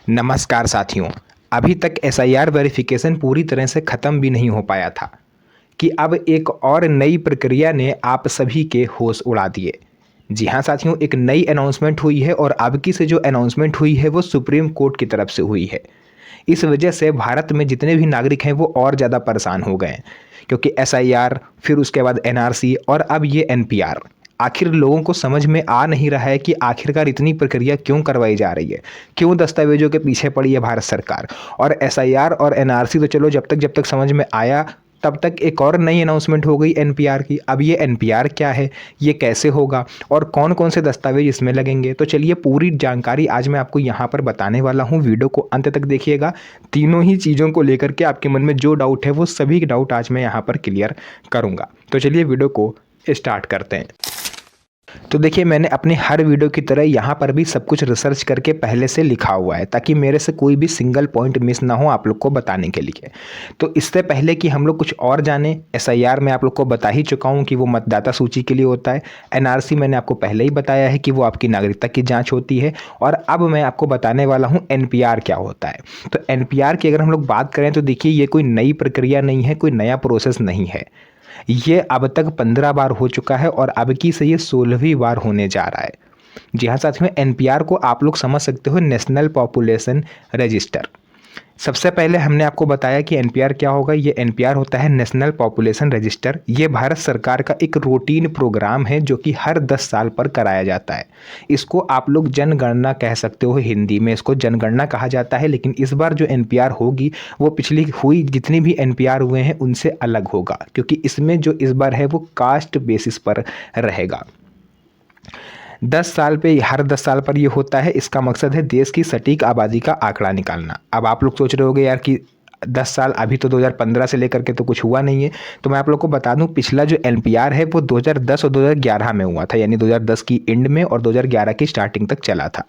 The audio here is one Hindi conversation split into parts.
नमस्कार साथियों। अभी तक एसआईआर वेरिफिकेशन पूरी तरह से ख़त्म भी नहीं हो पाया था कि अब एक और नई प्रक्रिया ने आप सभी के होश उड़ा दिए। जी हाँ साथियों, एक नई अनाउंसमेंट हुई है और अब की से जो अनाउंसमेंट हुई है वो सुप्रीम कोर्ट की तरफ से हुई है। इस वजह से भारत में जितने भी नागरिक हैं वो और ज़्यादा परेशान हो गए हैं, क्योंकि एसआईआर, फिर उसके बाद एनआरसी और अब ये एनपीआर। आखिर लोगों को समझ में आ नहीं रहा है कि आखिरकार इतनी प्रक्रिया क्यों करवाई जा रही है, क्यों दस्तावेजों के पीछे पड़ी है भारत सरकार। और एसआईआर और एनआरसी तो चलो जब तक समझ में आया, तब तक एक और नई अनाउंसमेंट हो गई एनपीआर की। अब ये एनपीआर क्या है, ये कैसे होगा और कौन कौन से दस्तावेज इसमें लगेंगे, तो चलिए पूरी जानकारी आज मैं आपको यहाँ पर बताने वाला हूँ। वीडियो को अंत तक देखिएगा। तीनों ही चीज़ों को लेकर के आपके मन में जो डाउट है वो सभी डाउट आज मैं यहाँ पर क्लियर करूँगा। तो चलिए वीडियो को स्टार्ट करते हैं। तो देखिए, मैंने अपने हर वीडियो की तरह यहाँ पर भी सब कुछ रिसर्च करके पहले से लिखा हुआ है, ताकि मेरे से कोई भी सिंगल पॉइंट मिस ना हो आप लोग को बताने के लिए। तो इससे पहले कि हम लोग कुछ और जाने, एसआईआर मैं आप लोग को बता ही चुका हूँ कि वो मतदाता सूची के लिए होता है। एनआरसी मैंने आपको पहले ही बताया है कि वो आपकी नागरिकता की जाँच होती है। और अब मैं आपको बताने वाला हूँ एनपीआर क्या होता है। तो एनपीआर की अगर हम लोग बात करें तो देखिए, ये कोई नई प्रक्रिया नहीं है, कोई नया प्रोसेस नहीं है। ये अब तक 15 बार हो चुका है और अब की से ये 16वीं बार होने जा रहा है। जी हाँ साथियों, एनपीआर को आप लोग समझ सकते हो नेशनल पॉपुलेशन रजिस्टर। सबसे पहले हमने आपको बताया कि एनपीआर क्या होगा। ये एनपीआर होता है नेशनल पॉपुलेशन रजिस्टर। ये भारत सरकार का एक रूटीन प्रोग्राम है जो कि हर 10 साल पर कराया जाता है। इसको आप लोग जनगणना कह सकते हो, हिंदी में इसको जनगणना कहा जाता है। लेकिन इस बार जो एनपीआर होगी वो पिछली हुई जितनी भी एनपीआर हुए हैं उनसे अलग होगा, क्योंकि इसमें जो इस बार है वो कास्ट बेसिस पर रहेगा। 10 साल पे, हर 10 साल पर ये होता है। इसका मकसद है देश की सटीक आबादी का आंकड़ा निकालना। अब आप लोग सोच रहे होगे यार कि 10 साल, अभी तो 2015 से लेकर के तो कुछ हुआ नहीं है। तो मैं आप लोग को बता दूं, पिछला जो एनपीआर है वो 2010 और 2011 में हुआ था, यानी 2010 की एंड में और 2011 की स्टार्टिंग तक चला था।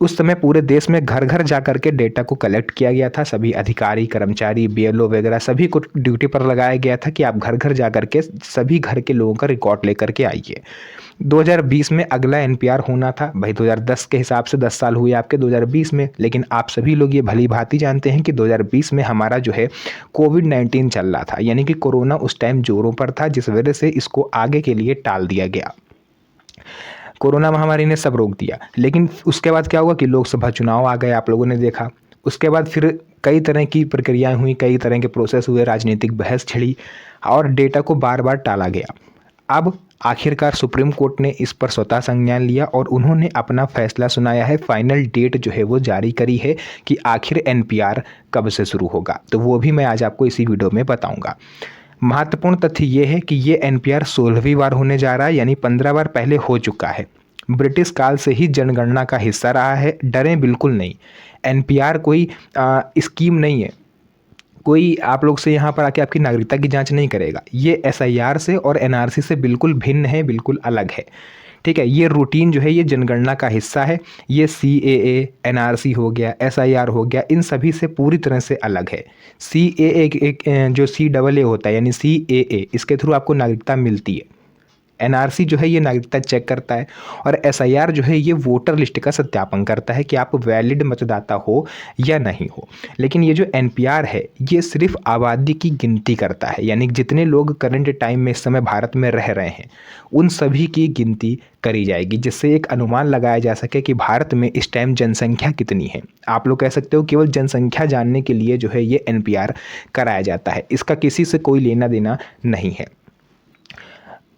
उस समय पूरे देश में घर घर जा करके डेटा को कलेक्ट किया गया था। सभी अधिकारी, कर्मचारी, बीएलओ वगैरह सभी को ड्यूटी पर लगाया गया था कि आप घर घर जा करके सभी घर के लोगों का रिकॉर्ड लेकर के आइए। 2020 में अगला एनपीआर होना था। भाई 2010 के हिसाब से 10 साल हुए आपके 2020 में, लेकिन आप सभी लोग ये भली भांति जानते हैं कि 2020 में हमारा जो है कोविड-19 चल रहा था, यानी कि कोरोना उस टाइम जोरों पर था, जिस वजह से इसको आगे के लिए टाल दिया गया। कोरोना महामारी ने सब रोक दिया। लेकिन उसके बाद क्या हुआ कि लोकसभा चुनाव आ गए, आप लोगों ने देखा। उसके बाद फिर कई तरह की प्रक्रियाएं हुई, कई तरह के प्रोसेस हुए, राजनीतिक बहस छिड़ी और डेटा को बार बार टाला गया। अब आखिरकार सुप्रीम कोर्ट ने इस पर स्वतः संज्ञान लिया और उन्होंने अपना फैसला सुनाया है। फाइनल डेट जो है वो जारी करी है कि आखिर एनपीआर कब से शुरू होगा। तो वो भी मैं आज आपको इसी वीडियो में बताऊंगा। महत्वपूर्ण तथ्य ये है कि ये एनपीआर 16वीं बार होने जा रहा है, यानी 15 बार पहले हो चुका है। ब्रिटिश काल से ही जनगणना का हिस्सा रहा है। डरें बिल्कुल नहीं। एनपीआर कोई स्कीम नहीं है, कोई आप लोग से यहाँ पर आके आपकी नागरिकता की जांच नहीं करेगा। ये एसआईआर से और एनआरसी से बिल्कुल भिन्न है, बिल्कुल अलग है। ठीक है, ये रूटीन जो है ये जनगणना का हिस्सा है। ये सीएए, एनआरसी हो गया, एसआईआर हो गया, इन सभी से पूरी तरह से अलग है। सीएए एक जो CAA होता है, यानी सीएए, इसके थ्रू आपको नागरिकता मिलती है। एनआरसी जो है ये नागरिकता चेक करता है और एसआईआर जो है ये वोटर लिस्ट का सत्यापन करता है कि आप वैलिड मतदाता हो या नहीं हो। लेकिन ये जो एनपीआर है ये सिर्फ आबादी की गिनती करता है, यानी जितने लोग करंट टाइम में इस समय भारत में रह रहे हैं उन सभी की गिनती करी जाएगी, जिससे एक अनुमान लगाया जा सके कि भारत में इस टाइम जनसंख्या कितनी है। आप लोग कह सकते हो केवल जनसंख्या जानने के लिए जो है ये एनपीआर कराया जाता है, इसका किसी से कोई लेना देना नहीं है।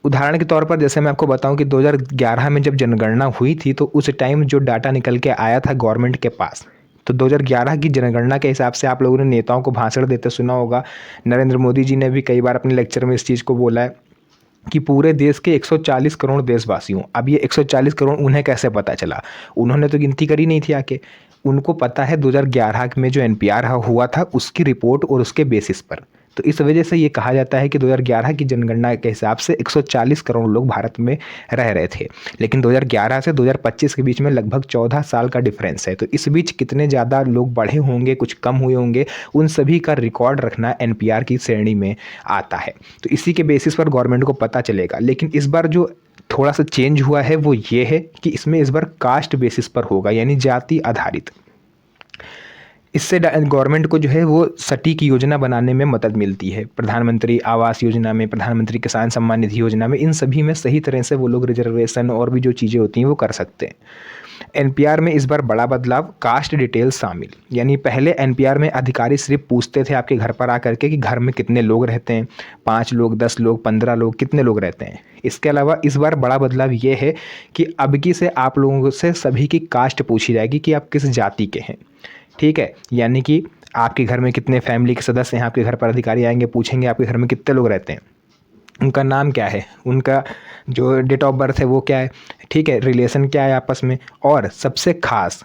उदाहरण के तौर पर जैसे मैं आपको बताऊं कि 2011 में जब जनगणना हुई थी तो उस टाइम जो डाटा निकल के आया था गवर्नमेंट के पास, तो 2011 की जनगणना के हिसाब से आप लोगों ने नेताओं को भाषण देते सुना होगा। नरेंद्र मोदी जी ने भी कई बार अपने लेक्चर में इस चीज़ को बोला है कि पूरे देश के 140 करोड़ देशवासियों, अब ये 140 करोड़ उन्हें कैसे पता चला? उन्होंने तो गिनती करी नहीं थी आके। उनको पता है 2011 में जो एनपीआर हुआ था उसकी रिपोर्ट और उसके बेसिस पर। तो इस वजह से ये कहा जाता है कि 2011 की जनगणना के हिसाब से 140 करोड़ लोग भारत में रह रहे थे। लेकिन 2011 से 2025 के बीच में लगभग 14 साल का डिफरेंस है। तो इस बीच कितने ज़्यादा लोग बढ़े होंगे, कुछ कम हुए होंगे, उन सभी का रिकॉर्ड रखना एनपीआर की श्रेणी में आता है। तो इसी के बेसिस पर गवर्नमेंट को पता चलेगा। लेकिन इस बार जो थोड़ा सा चेंज हुआ है वो ये है कि इसमें इस बार कास्ट बेसिस पर होगा, यानी जाति आधारित। इससे गवर्नमेंट को जो है वो सटीक योजना बनाने में मदद मिलती है। प्रधानमंत्री आवास योजना में, प्रधानमंत्री किसान सम्मान निधि योजना में, इन सभी में सही तरह से वो लोग रिजर्वेशन और भी जो चीज़ें होती हैं वो कर सकते हैं। एनपीआर में इस बार बड़ा बदलाव, कास्ट डिटेल शामिल। यानी पहले एनपीआर में अधिकारी सिर्फ पूछते थे आपके घर पर आकर के कि घर में कितने लोग रहते हैं, 5 लोग, 10 लोग, 15 लोग, कितने लोग रहते हैं। इसके अलावा इस बार बड़ा बदलाव ये है कि अब की से आप लोगों से सभी की कास्ट पूछी जाएगी कि आप किस जाति के हैं। ठीक है, यानी कि आपके घर में कितने फैमिली के सदस्य हैं, आपके घर पर अधिकारी आएंगे, पूछेंगे आपके घर में कितने लोग रहते हैं, उनका नाम क्या है, उनका जो डेट ऑफ बर्थ है वो क्या है, ठीक है, रिलेशन क्या है आपस में, और सबसे खास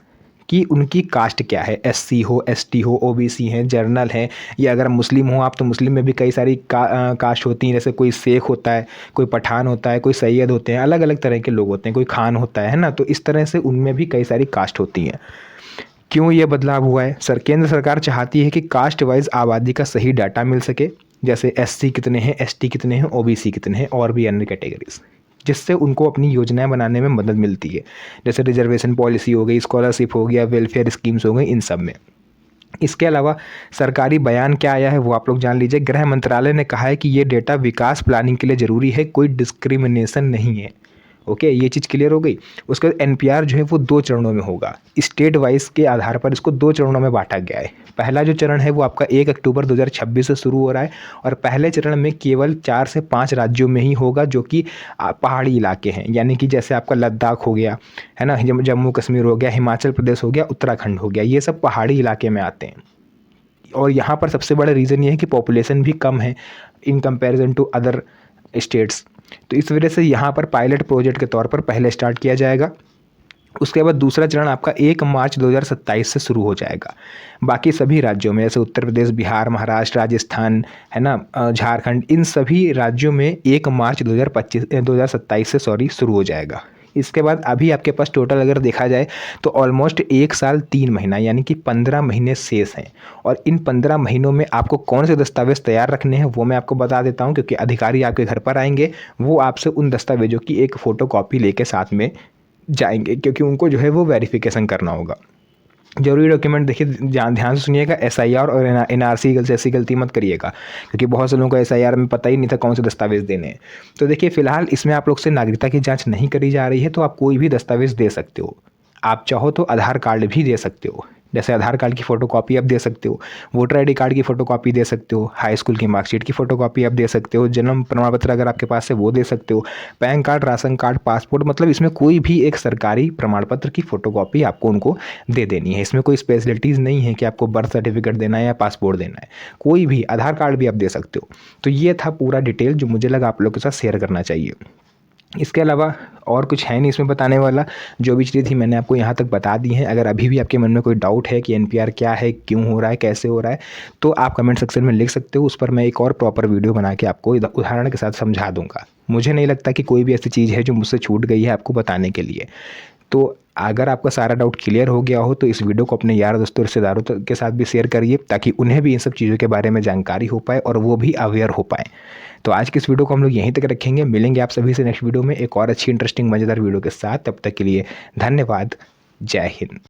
कि उनकी कास्ट क्या है, एससी हो, एसटी हो, ओबीसी हैं, जर्नल हैं, या अगर मुस्लिम हो आप तो मुस्लिम में भी कई सारी कास्ट होती हैं। जैसे कोई शेख होता है, कोई पठान होता है, कोई सैयद होते हैं, अलग अलग तरह के लोग होते हैं, कोई खान होता है ना। तो इस तरह से उनमें भी कई सारी कास्ट होती हैं। क्यों ये बदलाव हुआ है? केंद्र सरकार चाहती है कि कास्ट वाइज आबादी का सही डाटा मिल सके, जैसे एससी कितने हैं, एसटी कितने हैं, ओबीसी कितने हैं, और भी अन्य कैटेगरीज, जिससे उनको अपनी योजनाएं बनाने में मदद मिलती है। जैसे रिजर्वेशन पॉलिसी हो गई, स्कॉलरशिप हो गया, वेलफेयर स्कीम्स हो गई, इन सब में। इसके अलावा सरकारी बयान क्या आया है वो आप लोग जान लीजिए। गृह मंत्रालय ने कहा है कि ये डेटा विकास प्लानिंग के लिए ज़रूरी है, कोई डिस्क्रिमिनेशन नहीं है। ओके, ये चीज़ क्लियर हो गई। उसके बाद एनपीआर जो है वो 2 चरणों में होगा। स्टेट वाइज के आधार पर इसको 2 चरणों में बांटा गया है। पहला जो चरण है वो आपका 1 अक्टूबर 2026 से शुरू हो रहा है, और पहले चरण में केवल 4 से 5 राज्यों में ही होगा, जो कि पहाड़ी इलाके हैं। यानी कि जैसे आपका लद्दाख हो गया, है ना, जम्मू कश्मीर हो गया, हिमाचल प्रदेश हो गया, उत्तराखंड हो गया, ये सब पहाड़ी इलाके में आते हैं। और यहाँ पर सबसे बड़ा रीज़न ये है कि पॉपुलेशन भी कम है in comparison to other states. तो इस वजह से यहाँ पर पायलट प्रोजेक्ट के तौर पर पहले स्टार्ट किया जाएगा। उसके बाद दूसरा चरण आपका 1 मार्च 2027 से शुरू हो जाएगा। बाकी सभी राज्यों में, जैसे उत्तर प्रदेश, बिहार, महाराष्ट्र, राजस्थान, है ना, झारखंड, इन सभी राज्यों में 1 मार्च 2027 से शुरू हो जाएगा। इसके बाद अभी आपके पास टोटल अगर देखा जाए तो ऑलमोस्ट 1 साल 3 महीना, यानी कि 15 महीने शेष हैं। और इन 15 महीनों में आपको कौन से दस्तावेज़ तैयार रखने हैं वो मैं आपको बता देता हूं, क्योंकि अधिकारी आपके घर पर आएंगे, वो आपसे उन दस्तावेज़ों की एक फ़ोटोकॉपी लेके साथ में जाएंगे, क्योंकि उनको जो है वो वेरिफिकेशन करना होगा। जरूरी डॉक्यूमेंट देखिए, ध्यान से सुनिएगा, एसआईआर और एनआरसी से ऐसी गलती मत करिएगा, क्योंकि बहुत से लोगों को एसआईआर में पता ही नहीं था कौन से दस्तावेज़ देने हैं। तो देखिए, फिलहाल इसमें आप लोग से नागरिकता की जांच नहीं करी जा रही है, तो आप कोई भी दस्तावेज़ दे सकते हो। आप चाहो तो आधार कार्ड भी दे सकते हो, जैसे आधार कार्ड की फ़ोटोकॉपी आप दे सकते हो, वोटर आईडी कार्ड की फ़ोटोकॉपी दे सकते हो, हाई स्कूल की मार्कशीट की फ़ोटोकॉपी आप दे सकते हो, जन्म प्रमाण पत्र अगर आपके पास है वो दे सकते हो, pan card, ration card, passport, मतलब इसमें कोई भी एक सरकारी प्रमाण पत्र की फ़ोटोकॉपी आपको उनको दे देनी है। इसमें कोई स्पेशलिटीज़ नहीं है कि आपको बर्थ सर्टिफिकेट देना है या पासपोर्ट देना है, कोई भी आधार कार्ड भी आप दे सकते हो। तो ये था पूरा डिटेल जो मुझे लगा आप लोग के साथ शेयर करना चाहिए। इसके अलावा और कुछ है नहीं इसमें बताने वाला, जो भी चीज़ें थी मैंने आपको यहाँ तक बता दी हैं। अगर अभी भी आपके मन में कोई डाउट है कि एनपीआर क्या है, क्यों हो रहा है, कैसे हो रहा है, तो आप कमेंट सेक्शन में लिख सकते हो। उस पर मैं एक और प्रॉपर वीडियो बना के आपको उदाहरण के साथ समझा दूंगा। मुझे नहीं लगता कि कोई भी ऐसी चीज़ है जो मुझसे छूट गई है आपको बताने के लिए। तो अगर आपका सारा डाउट क्लियर हो गया हो तो इस वीडियो को अपने यार दोस्तों, रिश्तेदारों के साथ भी शेयर करिए, ताकि उन्हें भी इन सब चीज़ों के बारे में जानकारी हो पाए और वो भी अवेयर हो पाए। तो आज की इस वीडियो को हम लोग यहीं तक रखेंगे। मिलेंगे आप सभी से नेक्स्ट वीडियो में एक और अच्छी इंटरेस्टिंग मज़ेदार वीडियो के साथ। तब तक के लिए धन्यवाद। जय हिंद।